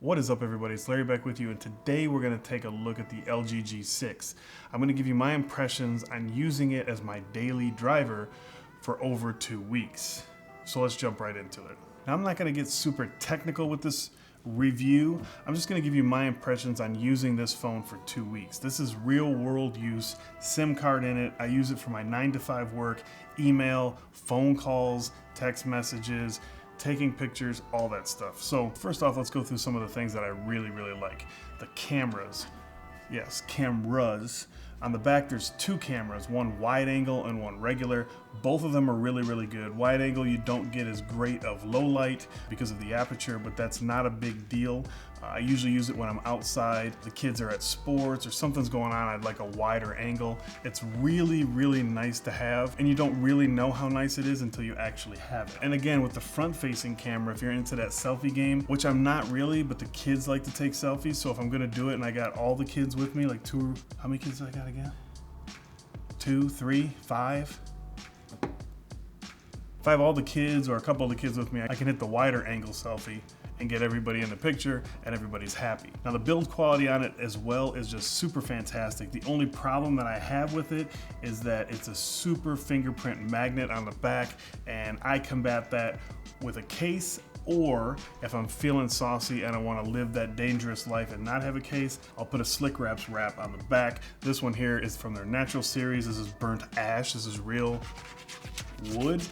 What is up, everybody? It's Larry back with you, and today we're going to take a look at the LG G6. I'm going to give you my impressions on using it as my daily driver for over 2 weeks. So let's jump right into it. Now, I'm not going to get super technical with this review. I'm just going to give you my impressions on using this phone for 2 weeks. This is real world use, SIM card in it. I use it for my 9 to 5 work, email, phone calls, text messages, taking pictures, all that stuff. So first off, let's go through some of the things that I really like. The cameras. Yes, cameras. On the back, there's 2 cameras, one wide angle and one regular. Both of them are really good. Wide angle, you don't get as great of low light because of the aperture, but that's not a big deal. I usually use it when I'm outside, the kids are at sports or something's going on, I'd like a wider angle. It's really nice to have, and you don't really know how nice it is until you actually have it. And again, with the front-facing camera, if you're into that selfie game, which I'm not really, but the kids like to take selfies, so if I'm gonna do it and I got all the kids with me, like how many kids do I got again? 2, 3, 5? If I have all the kids or a couple of the kids with me, I can hit the wider angle selfie and get everybody in the picture and everybody's happy. Now, the build quality on it as well is just super fantastic. The only problem that I have with it is that it's a super fingerprint magnet on the back, and I combat that with a case, or if I'm feeling saucy and I want to live that dangerous life and not have a case, I'll put a Slick Wraps wrap on the back. This one here is from their natural series. This is burnt ash. This is real wood.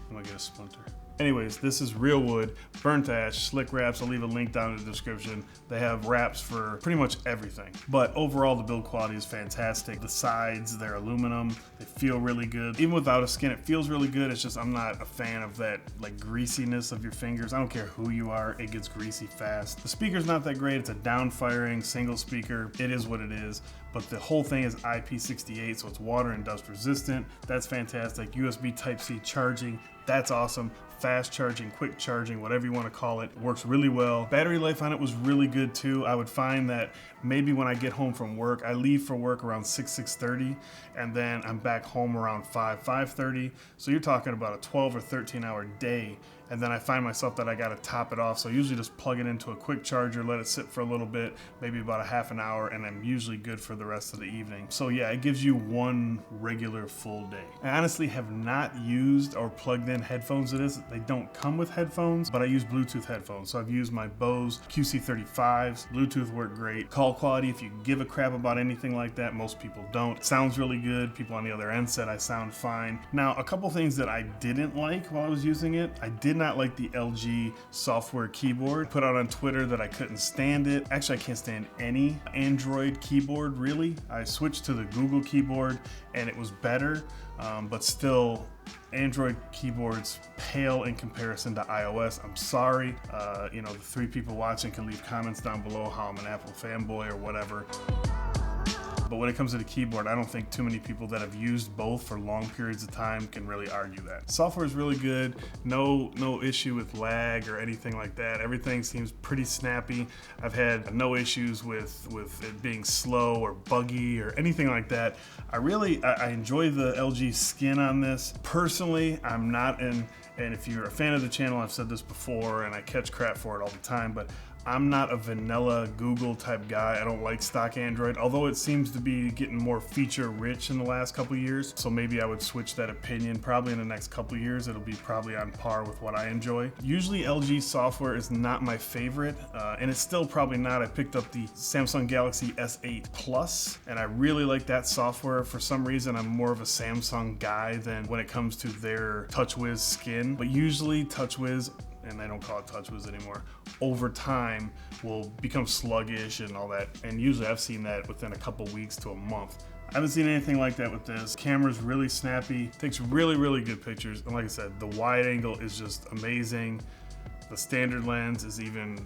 I'm gonna get a splinter. Anyways, this is real wood, burnt ash, Slick Wraps. I'll leave a link down in the description. They have wraps for pretty much everything. But overall, the build quality is fantastic. The sides, they're aluminum. They feel really good. Even without a skin, it feels really good. It's just I'm not a fan of that like greasiness of your fingers. I don't care who you are, it gets greasy fast. The speaker's not that great. It's a down-firing single speaker. It is what it is. But the whole thing is IP68, so it's water and dust resistant. That's fantastic. USB Type-C charging. That's awesome. Fast charging, quick charging, whatever you want to call it, works really well. Battery life on it was really good too. I would find that maybe when I get home from work, I leave for work around 6:30, and then I'm back home around 5:30. So you're talking about a 12 or 13 hour day. And then I find myself that I got to top it off. So I usually just plug it into a quick charger, let it sit for a little bit, maybe about a half an hour, and I'm usually good for the rest of the evening. So yeah, it gives you one regular full day. I honestly have not used or plugged in headphones to this. They don't come with headphones, but I use Bluetooth headphones. So I've used my Bose QC35s. Bluetooth work great. Call quality, if you give a crap about anything like that, most people don't. It sounds really good. People on the other end said I sound fine. Now, a couple things that I didn't like while I was using it. I did not like the LG software keyboard. Put out on Twitter that I couldn't stand it. Actually, I can't stand any Android keyboard, really. I switched to the Google keyboard and it was better, but still, Android keyboards pale in comparison to iOS. I'm sorry. The 3 people watching can leave comments down below how I'm an Apple fanboy or whatever. But when it comes to the keyboard, I don't think too many people that have used both for long periods of time can really argue that. Software is really good. No issue with lag or anything like that. Everything seems pretty snappy. I've had no issues with it being slow or buggy or anything like that. I enjoy the LG skin on this. Personally, I'm not and if you're a fan of the channel, I've said this before and I catch crap for it all the time, but I'm not a vanilla Google type guy. I don't like stock Android, although it seems to be getting more feature rich in the last couple years. So maybe I would switch that opinion. Probably in the next couple years, it'll be probably on par with what I enjoy. Usually LG software is not my favorite, and it's still probably not. I picked up the Samsung Galaxy S8 Plus, and I really like that software. For some reason, I'm more of a Samsung guy than when it comes to their TouchWiz skin. But usually TouchWiz, and they don't call it TouchWiz anymore, over time will become sluggish and all that. And usually I've seen that within a couple weeks to a month. I haven't seen anything like that with this. Camera's really snappy, takes really good pictures. And like I said, the wide angle is just amazing. The standard lens is even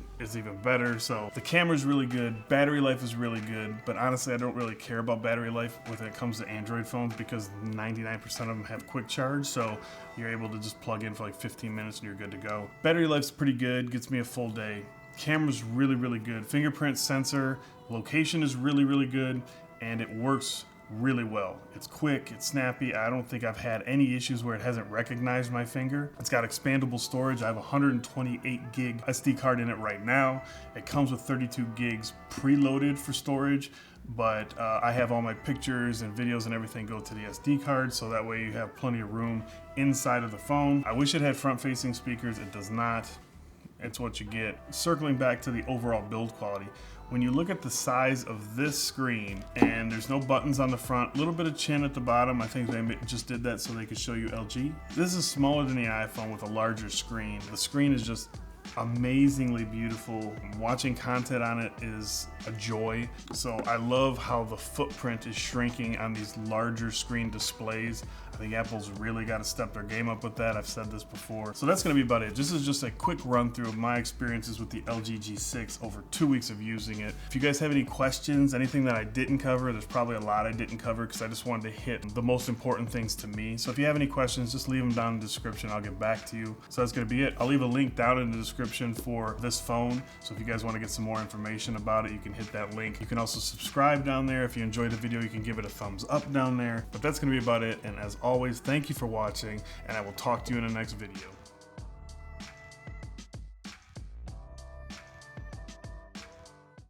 better. So the camera's really good. Battery life is really good. But honestly, I don't really care about battery life when it comes to Android phones because 99% of them have quick charge. So you're able to just plug in for like 15 minutes and you're good to go. Battery life's pretty good. Gets me a full day. Camera's really good. Fingerprint sensor. Location is really good. And it works really well. It's quick, it's snappy. I don't think I've had any issues where it hasn't recognized my finger. It's got expandable storage. I have a 128 gig SD card in it right now. It comes with 32 gigs preloaded for storage, but I have all my pictures and videos and everything go to the SD card, so that way you have plenty of room inside of the phone. I wish it had front-facing speakers. It does not. It's what you get. Circling back to the overall build quality, when you look at the size of this screen, and there's no buttons on the front, a little bit of chin at the bottom. I think they just did that so they could show you LG. This is smaller than the iPhone with a larger screen. The screen is just amazingly beautiful. Watching content on it is a joy. So I love how the footprint is shrinking on these larger screen displays. I think Apple's really got to step their game up with that. I've said this before. So that's going to be about it. This is just a quick run through of my experiences with the LG G6 over 2 weeks of using it. If you guys have any questions, anything that I didn't cover, there's probably a lot I didn't cover because I just wanted to hit the most important things to me. So if you have any questions, just leave them down in the description. I'll get back to you. So that's going to be it. I'll leave a link down in the description for this phone. So if you guys want to get some more information about it, you can hit that link. You can also subscribe down there. If you enjoyed the video, you can give it a thumbs up down there. But that's going to be about it. And as always, thank you for watching, and I will talk to you in the next video.